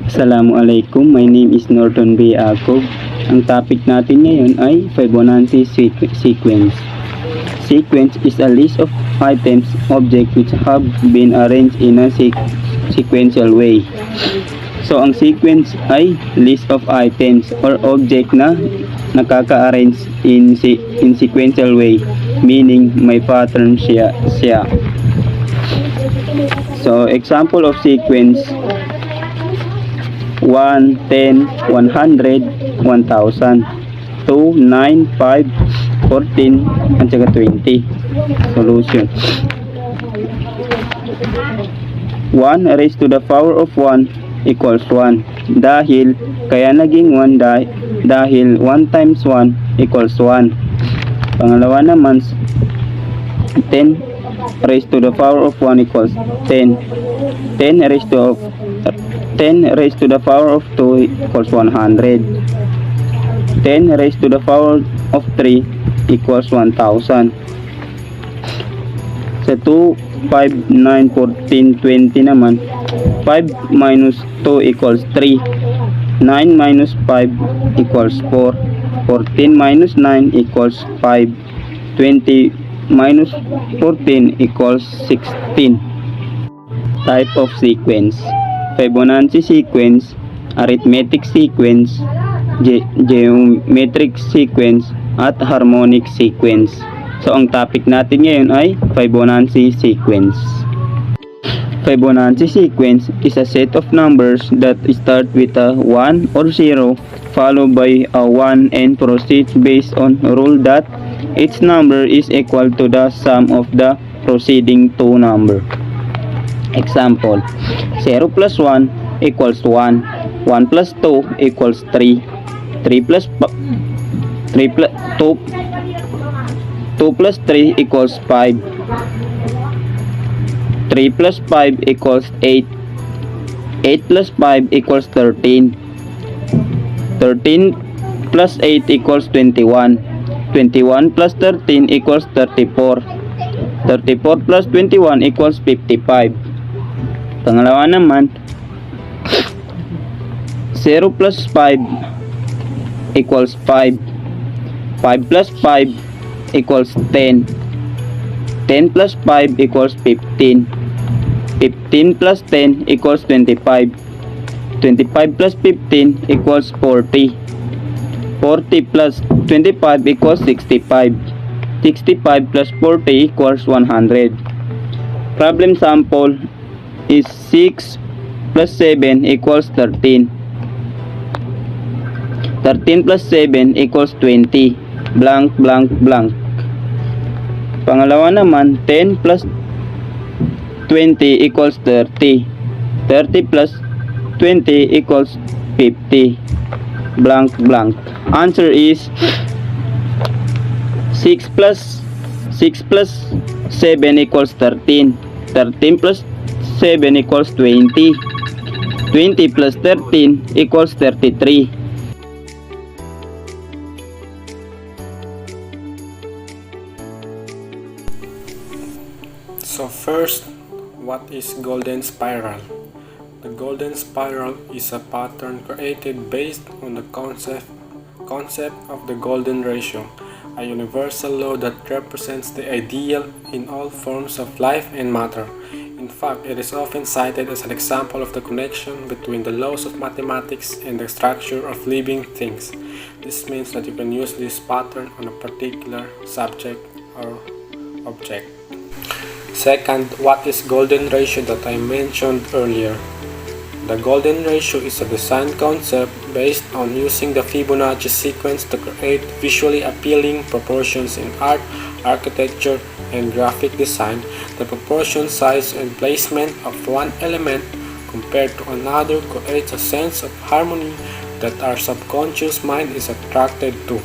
Assalamualaikum, my name is Norton B. Acob. Ang topic natin ngayon ay Fibonacci sequence. Sequence is a list of items, objects which have been arranged in a sequential way. So, ang sequence ay list of items or object na nakaka-arrange in sequential way, meaning may pattern siya. So, example of sequence 1, 10, 100, 1,000, 2, 9, 5, 14, at saka 20. Solution. 1 raised to the power of 1 equals 1. Kaya naging 1 dahil 1 times 1 equals 1. Pangalawa naman, 10 raised to the power of 1 equals 10. 10 raised to the power of 2 equals 100. 10 raised to the power of 3 equals 1,000. Sa 2, 5, 9, 14, 20 naman, 5 minus 2 equals 3. 9 minus 5 equals 4. 14 minus 9 equals 5. 20 minus 14 equals 16. Type of sequence: Fibonacci sequence, arithmetic sequence, geometric sequence, at harmonic sequence. So, ang topic natin ngayon ay Fibonacci sequence. Fibonacci sequence is a set of numbers that start with a 1 or 0 followed by a 1 and proceed based on rule that each number is equal to the sum of the preceding two numbers. Example, 0 plus 1 equals 1, 1 plus 2 equals 3, 2 plus 3 equals 5, 3 plus 5 equals 8, 8 plus 5 equals 13, 13 plus 8 equals 21, 21 plus 13 equals 34, 34 plus 21 equals 55. Pangalawa naman, 0 plus 5 equals 5, 5 plus 5 equals 10, 10 plus 5 equals 15, 15 plus 10 equals 25, 25 plus 15 equals 40, 40 plus 25 equals 65, 65 plus 40 equals 100. Problem sample is 6 plus 7 equals 13, 13 plus 7 equals 20, blank blank blank. Pangalawa naman, 10 plus 20 equals 30, 30 plus 20 equals 50, blank blank. Answer is 6 plus 7 equals 13, 13 plus 7 equals 20, 20 plus 13 equals 33. So first, what is golden spiral? The golden spiral is a pattern created based on the concept of the golden ratio, a universal law that represents the ideal in all forms of life and matter. In fact, it is often cited as an example of the connection between the laws of mathematics and the structure of living things. This means that you can use this pattern on a particular subject or object. Second, what is golden ratio that I mentioned earlier? The golden ratio is a design concept based on using the Fibonacci sequence to create visually appealing proportions in art, architecture, and graphic design. The proportion, size, and placement of one element compared to another creates a sense of harmony that our subconscious mind is attracted to.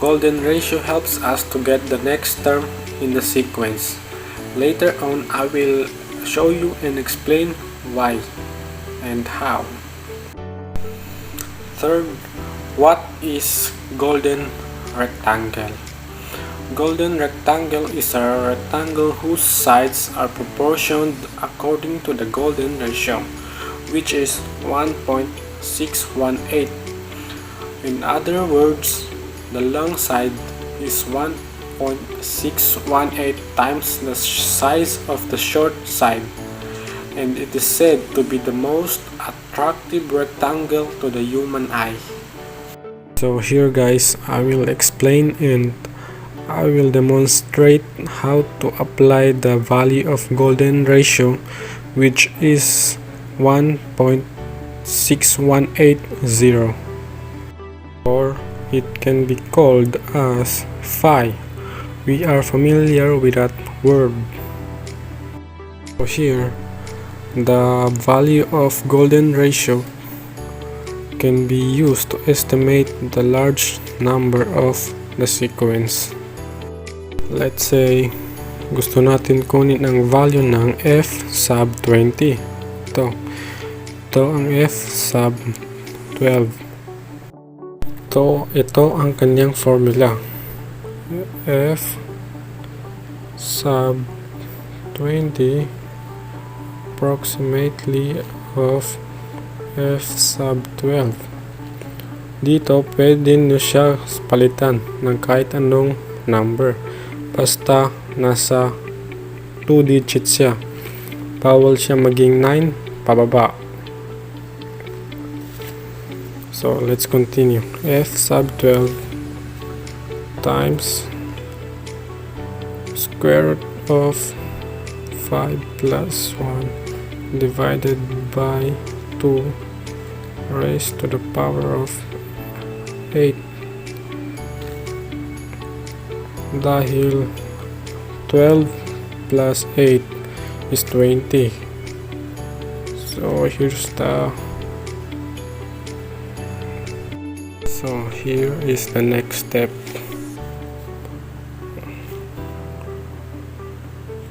Golden ratio helps us to get the next term in the sequence. Later on, I will show you and explain why and how. Third, what is golden rectangle? Golden rectangle is a rectangle whose sides are proportioned according to the golden ratio, which is 1.618. In other words, the long side is 1.618 times the size of the short side, and it is said to be the most attractive rectangle to the human eye. So here guys, I will explain and I will demonstrate how to apply the value of golden ratio, which is 1.6180, or it can be called as phi. We are familiar with that word. So here, the value of golden ratio can be used to estimate the large number of the sequence. Let's say, gusto natin kunin ang value ng f sub 20. Ito ang f sub 12. Ito ang kanyang formula. F sub 20 approximately of f sub 12. Dito pwede nyo siya palitan ng kahit anong number, basta nasa 2 digits siya. Bawal siya maging 9 pababa. So let's continue. F sub 12 times square root of 5 plus 1 divided by 2 raised to the power of 8. Dahil 12 plus 8 is 20. So here is the next step.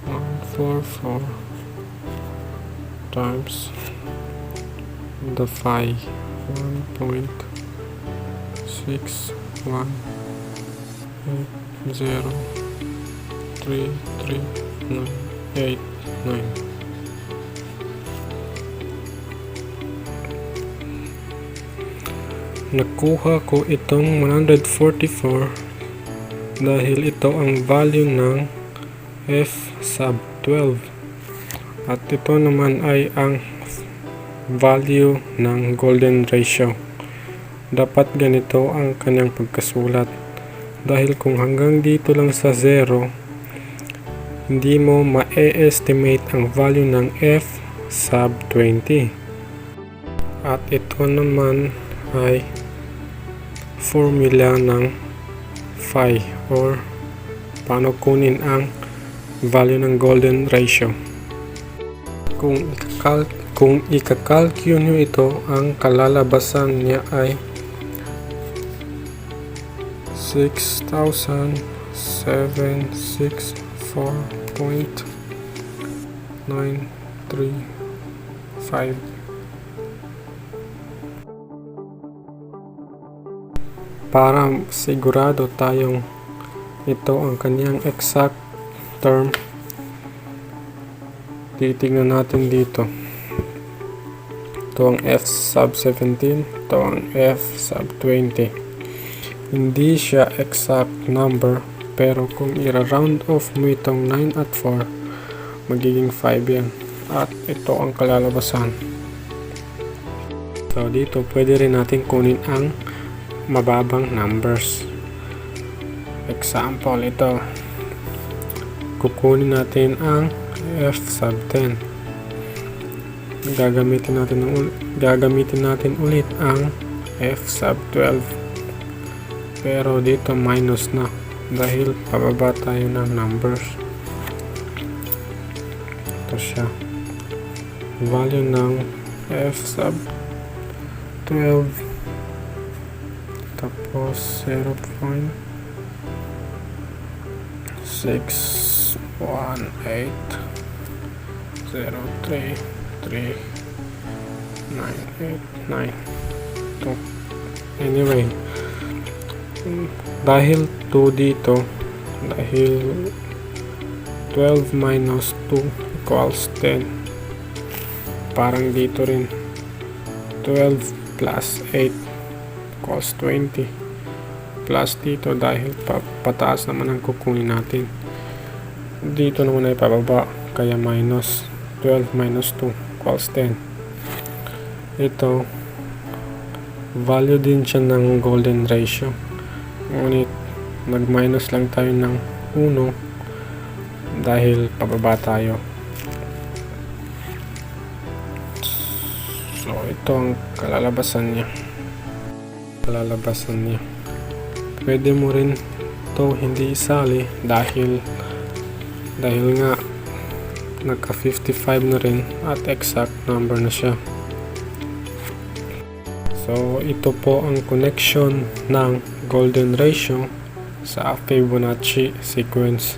144 times the phi 1.618033989. Nakuha ko itong 144 dahil ito ang value ng f sub 12 at ito naman ay ang value ng golden ratio. Dapat ganito ang kanyang pagkasulat dahil kung hanggang dito lang sa 0, hindi mo ma-estimate ang value ng f sub 20. At ito naman ay formula ng phi or paano kunin ang value ng golden ratio. Kung ikakalculate nyo ito, ang kalalabasan niya ay 6,764.935. Para sigurado tayong ito ang kanyang exact term, titingnan natin dito. Ito ang f sub 17, ito ang f sub 20. Hindi siya exact number, pero kung i-round off mo itong 9 at 4, magiging 5 yan. At ito ang kalalabasan. So dito pwede rin natin kunin ang mababang numbers. Example, ito kukunin natin ang f sub 10. Gagamitin natin ulit ang f sub 12, pero dito minus na dahil pababa tayo ng numbers. Ito siya, value ng f sub 12 tapos 0.618033989. Anyway, dahil 2 dito, dahil 12 minus 2 equals 10. Parang dito rin, 12 plus 8 equals 20. Plus dito dahil pataas naman ang kukunin natin. Dito naman ay pababa, kaya minus 12 minus 2 equals 10. Ito, value din siya ng golden ratio. Ngunit nag-minus lang tayo ng 1 dahil pababa tayo. So ito ang kalalabasan niya. Pwede mo rin ito hindi isali dahil nga nagka 55 na rin at exact number na siya. So ito po ang connection ng golden ratio sa Fibonacci sequence.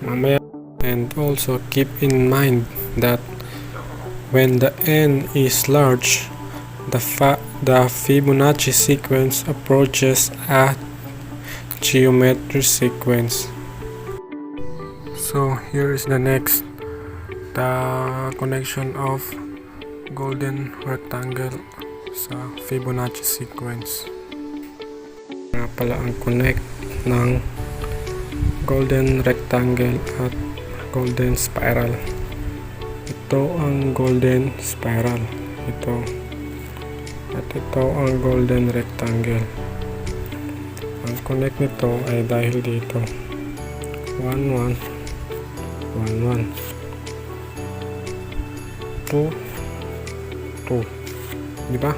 Mamaya, and also keep in mind that when the n is large, the Fibonacci sequence approaches a geometric sequence. So here is the connection of golden rectangle sa Fibonacci sequence. Nga pala ang connect ng golden rectangle at golden spiral. Ito ang golden spiral. Ito. At ito ang golden rectangle. Ang connect nito ay dahil dito. 1, 1, 1, 1. 2, 2. Diba?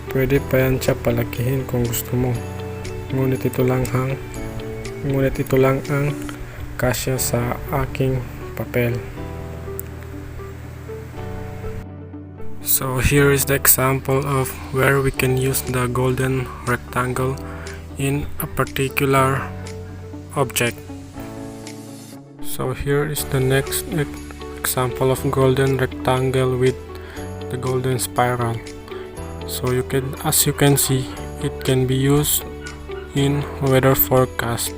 Pwede pa yan siya palakihin kung gusto mo. Ngunit ito lang ang kasya sa aking papel. So here is the example of where we can use the golden rectangle in a particular object. So here is the next example of golden rectangle with the golden spiral. So as you can see, it can be used in weather forecast.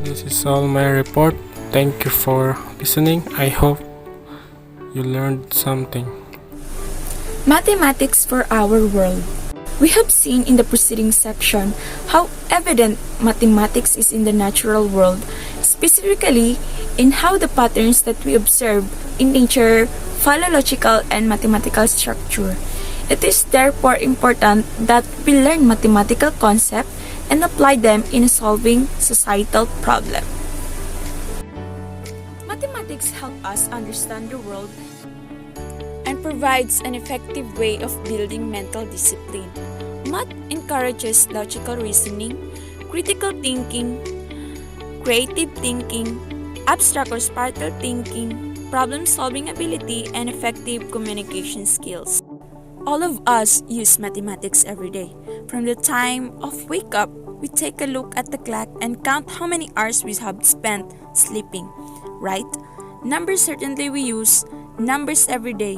This is all my report. Thank you for listening. I hope you learned something. Mathematics for our world. We have seen in the preceding section how evident mathematics is in the natural world, specifically in how the patterns that we observe in nature follow logical and mathematical structure. It is therefore important that we learn mathematical concepts and apply them in solving societal problems. Mathematics help us understand the world and provides an effective way of building mental discipline. Math encourages logical reasoning, critical thinking, creative thinking, abstract or sparkle thinking, problem-solving ability, and effective communication skills. All of us use mathematics every day. From the time of wake up, we take a look at the clock and count how many hours we have spent sleeping, right? Numbers certainly we use numbers every day.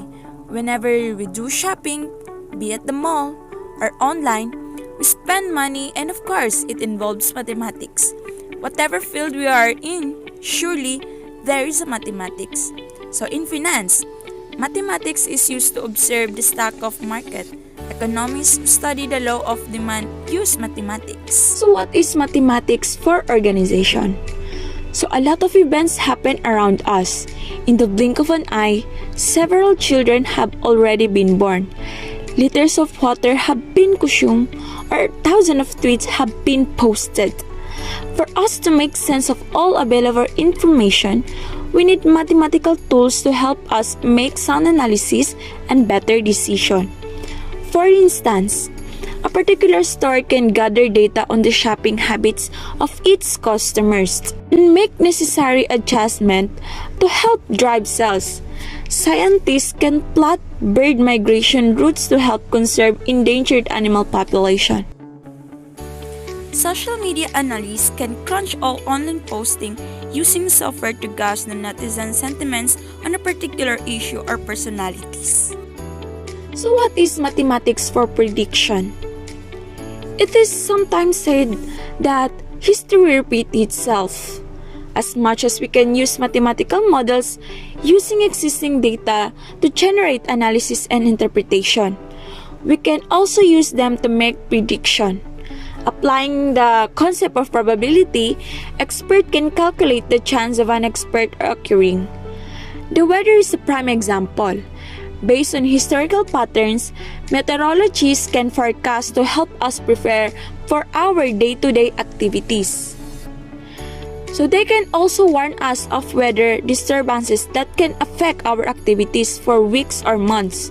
Whenever we do shopping, be at the mall or online, we spend money, and of course, it involves mathematics. Whatever field we are in, surely there is a mathematics. So in finance, mathematics is used to observe the stock of market. Economists who study the law of demand use mathematics. So what is mathematics for organization? So a lot of events happen around us. In the blink of an eye, several children have already been born. Liters of water have been consumed, or thousands of tweets have been posted. For us to make sense of all available information, we need mathematical tools to help us make sound analysis and better decision. For instance, a particular store can gather data on the shopping habits of its customers and make necessary adjustment to help drive sales. Scientists can plot bird migration routes to help conserve endangered animal population. Social media analysts can crunch all online posting using software to gauge the netizen sentiments on a particular issue or personalities. So what is mathematics for prediction? It is sometimes said that history repeats itself. As much as we can use mathematical models using existing data to generate analysis and interpretation, we can also use them to make prediction. Applying the concept of probability, expert can calculate the chance of an expert occurring. The weather is a prime example. Based on historical patterns, meteorologists can forecast to help us prepare for our day-to-day activities. So they can also warn us of weather disturbances that can affect our activities for weeks or months.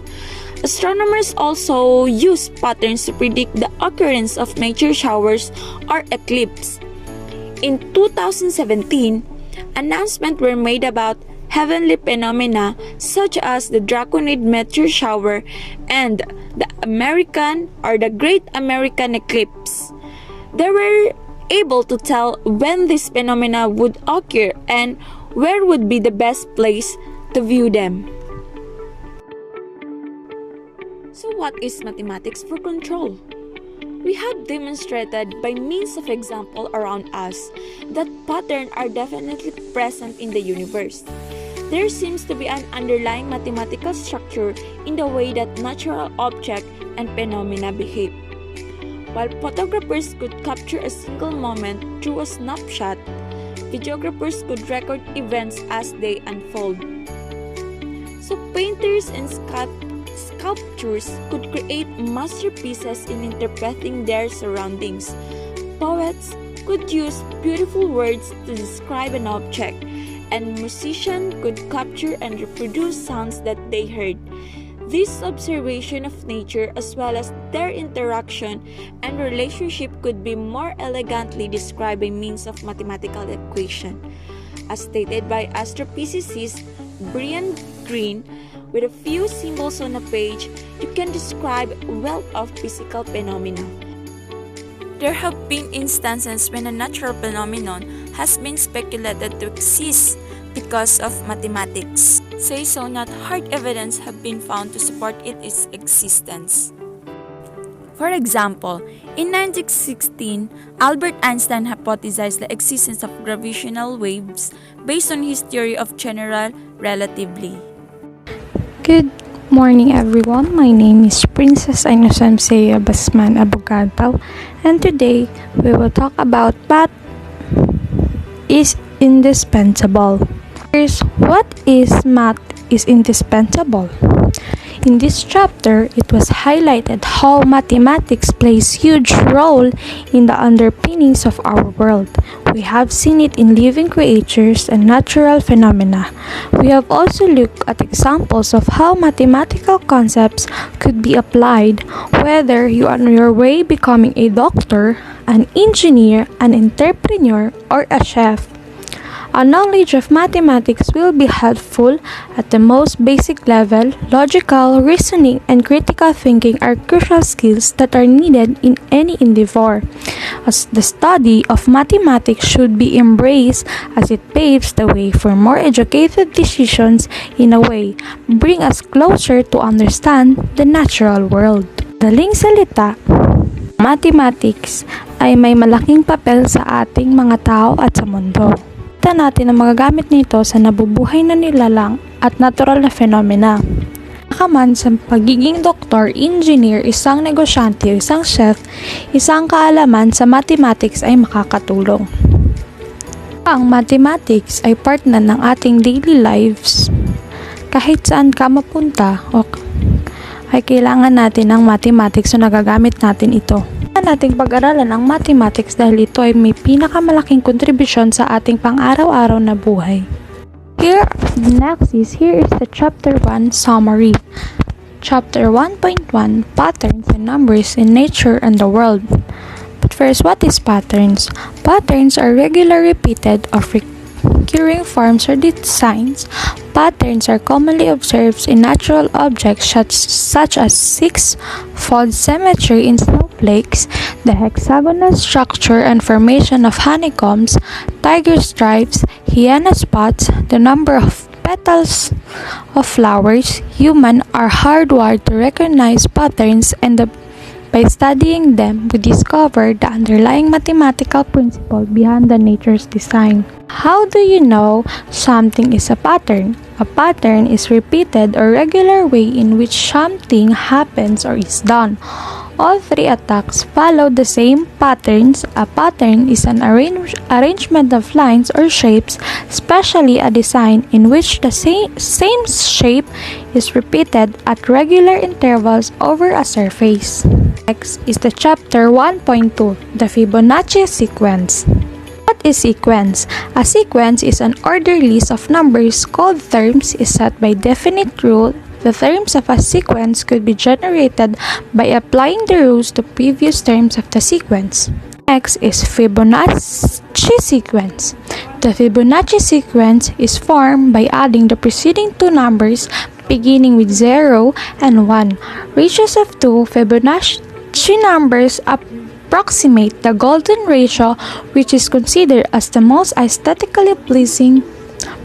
Astronomers also use patterns to predict the occurrence of nature showers or eclipses. In 2017, announcements were made about heavenly phenomena such as the Draconid meteor shower and the Great American Eclipse. They were able to tell when this phenomena would occur and where would be the best place to view them. So what is mathematics for control? We have demonstrated by means of example around us that patterns are definitely present in the universe. There seems to be an underlying mathematical structure in the way that natural objects and phenomena behave. While photographers could capture a single moment through a snapshot, videographers could record events as they unfold. So painters and sculptors could create masterpieces in interpreting their surroundings. Poets could use beautiful words to describe an object, and musicians could capture and reproduce sounds that they heard. This observation of nature as well as their interaction and relationship could be more elegantly described by means of mathematical equation. As stated by astrophysicist Brian Greene, with a few symbols on a page, you can describe a wealth of physical phenomena. There have been instances when a natural phenomenon has been speculated to exist because of mathematics. Say so, not hard evidence have been found to support its existence. For example, in 1916, Albert Einstein hypothesized the existence of gravitational waves based on his theory of general relativity. Good morning everyone, my name is Princess Inocencia Basman Abogado, and today we will talk about what is indispensable. First, what is math is indispensable? In this chapter, it was highlighted how mathematics plays huge role in the underpinnings of our world. We have seen it in living creatures and natural phenomena. We have also looked at examples of how mathematical concepts could be applied, whether you are on your way becoming a doctor, an engineer, an entrepreneur, or a chef. A knowledge of mathematics will be helpful at the most basic level. Logical reasoning and critical thinking are crucial skills that are needed in any endeavor. As the study of mathematics should be embraced as it paves the way for more educated decisions, in a way, bring us closer to understand the natural world. Daling salita, mathematics ay may malaking papel sa ating mga tao at sa mundo. Kita natin ang magagamit nito sa nabubuhay na nilalang at natural na fenomena. Kaman sa pagiging doktor, engineer, isang negosyante, isang chef, isang kaalaman sa mathematics ay makakatulong. Ang mathematics ay part na ng ating daily lives. Kahit saan ka mapunta, ay kailangan natin ng mathematics, so nagagamit natin ito. Nating pag-aralan ang mathematics dahil ito ay may pinakamalaking kontribusyon sa ating pang-araw-araw na buhay. Here is the Chapter 1 summary. Chapter 1.1 Patterns and Numbers in Nature and the World. But first, what is patterns? Patterns are regular repeated of recurring forms or designs. Patterns are commonly observed in natural objects such as six-fold symmetry in snowflakes, the hexagonal structure and formation of honeycombs, tiger stripes, hyena spots, the number of petals of flowers. Humans are hardwired to recognize patterns and the By studying them, we discover the underlying mathematical principle behind the nature's design. How do you know something is a pattern? A pattern is repeated or regular way in which something happens or is done. All three attacks follow the same patterns. A pattern is an arrangement of lines or shapes, especially a design in which the same shape is repeated at regular intervals over a surface. Next is the chapter 1.2, the Fibonacci sequence. What is sequence? A sequence is an ordered list of numbers called terms is set by definite rule. The terms of a sequence could be generated by applying the rules to previous terms of the sequence. Next is Fibonacci sequence. The Fibonacci sequence is formed by adding the preceding two numbers beginning with 0 and 1. Ratios of two Fibonacci numbers approximate the golden ratio, which is considered as the most aesthetically pleasing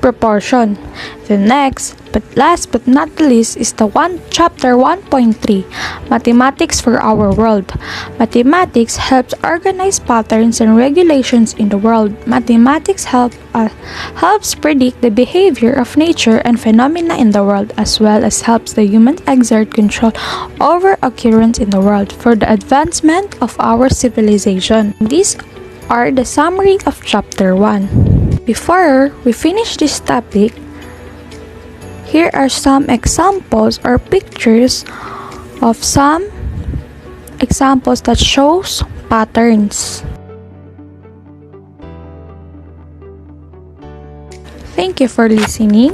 proportion. The next, but last but not least, is the chapter 1.3, Mathematics for Our World. Mathematics helps organize patterns and regulations in the world. Mathematics helps predict the behavior of nature and phenomena in the world, as well as helps the human exert control over occurrence in the world for the advancement of our civilization. These are the summary of chapter 1. Before we finish this topic, here are some examples or pictures of some examples that shows patterns. Thank you for listening.